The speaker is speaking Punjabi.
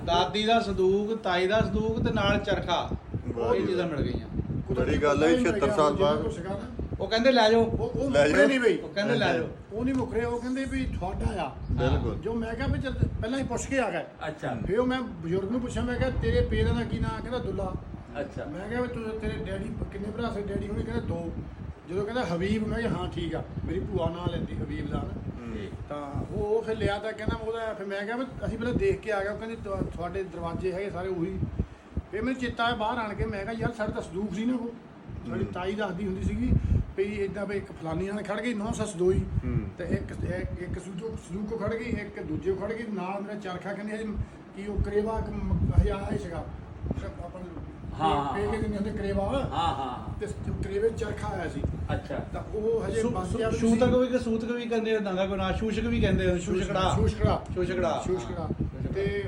ਦਾਦੀ ਦਾ ਸੰਦੂਕ, ਤਾਈ ਦਾ ਸੰਦੂਕ ਤੇ ਨਾਲ ਚਰਖਾ, ਇਹ ਚੀਜ਼ਾਂ ਮਿਲ ਗਈਆਂ। ਬੜੀ ਗੱਲ ਹੈ 76 ਸਾਲ ਬਾਅਦ ਉਹ ਕਹਿੰਦੇ ਲੈ ਜਾਓ, ਉਹ ਲੈ ਮੁੱਕਰੇ ਨਹੀਂ ਬਈ, ਉਹ ਕਹਿੰਦੇ ਲੈ ਜਾਓ। ਉਹ ਨਹੀਂ ਮੁੱਕਰੇ, ਉਹ ਕਹਿੰਦੇ ਵੀ ਤੁਹਾਡਾ ਆ। ਬਿਲਕੁਲ। ਜੋ ਮੈਂ ਕਿਹਾ ਵੀ ਚੱਲ ਪਹਿਲਾਂ ਹੀ ਪੁੱਛ ਕੇ ਆ ਗਏ। ਅੱਛਾ ਫਿਰ ਉਹ ਮੈਂ ਬਜ਼ੁਰਗ ਨੂੰ ਪੁੱਛਿਆ, ਮੈਂ ਕਿਹਾ ਤੇਰੇ ਪੇਰ ਦਾ ਕੀ ਨਾਂ? ਕਹਿੰਦਾ ਦੁੱਲਾ। ਅੱਛਾ ਮੈਂ ਕਿਹਾ ਵੀ ਤੇਰੇ ਡੈਡੀ ਕਿੰਨੇ ਭਰਾ ਸੀ? ਡੈਡੀ ਹੁਣੇ ਕਹਿੰਦਾ 2। ਜਦੋਂ ਕਹਿੰਦਾ ਹਬੀਬ, ਮੈਂ ਕਿਹਾ ਹਾਂ ਠੀਕ ਆ, ਮੇਰੀ ਭੂਆ ਨਾਂ ਲੈਂਦੀ ਹਬੀਬ ਦਾ ਨਾ। ਤਾਂ ਉਹ ਫਿਰ ਲਿਆ ਤਾਂ ਕਹਿੰਦਾ ਉਹਦਾ। ਫਿਰ ਮੈਂ ਕਿਹਾ ਵੀ ਅਸੀਂ ਪਹਿਲਾਂ ਦੇਖ ਕੇ ਆ ਗਏ। ਉਹ ਕਹਿੰਦੇ ਤੁਹਾਡੇ ਦਰਵਾਜ਼ੇ ਹੈਗੇ ਸਾਰੇ ਉਹੀ। ਫਿਰ ਮੈਨੂੰ ਚੇਤਾ ਆਇਆ ਬਾਹਰ ਆਣ ਕੇ, ਮੈਂ ਕਿਹਾ ਯਾਰ ਸਾਡੇ ਤਾਂ ਸੰਦੂਕ ਸੀ ਨਾ, ਉਹ ਸਾਡੀ ਤਾਈ ਦੱਸਦੀ ਹੁੰਦੀ ਸੀਗੀ ਵੀ ਇਦਾਂ ਵੀ ਇੱਕ ਫਲਾਨੀ ਨਾਲ ਖੜ ਗਈ 9 ਸੱਸ 2 ਹੀ, ਤੇ ਇੱਕ ਸੰਦੂਕ ਖੜ ਗਈ, ਇੱਕ ਦੂਜੇ ਖੜ ਗਈ ਨਾਲ। ਮੇਰਾ ਚਰਖਾ ਕਹਿੰਦੇ ਹਜੇ ਕੀ ਉਹ ਕਰੇਵਾ ਹਜੇ ਆਇਆ ਹੀ ਸੀਗਾ ਆਪਾਂ ਨੂੰ। ਹਾਂ। ਪੇ ਕੇ ਦਿੰਦੇ ਹੁੰਦੇ ਕਰੇਵਾ। ਹਾਂ ਤੇ ਕਰੇਵੇ ਚਰਖਾ ਆਇਆ ਸੀ। ਅੱਛਾ ਤਾਂ ਉਹ ਹਜੇ ਬਸ ਗਿਆ। ਸ਼ੂਤਕ ਵੀ ਸੂਤਕ ਵੀ ਕਹਿੰਦੇ, ਦਾਂਗਾ ਕੋਈ ਨਾ, ਸ਼ੂਸ਼ਕ ਵੀ ਕਹਿੰਦੇ, ਸ਼ੂਸ਼ਕੜਾ। ਸ਼ੂਸ਼ਕੜਾ ਸ਼ੂਸ਼ਕੜਾ ਸ਼ੂਸ਼ਕੜਾ। ਤੇ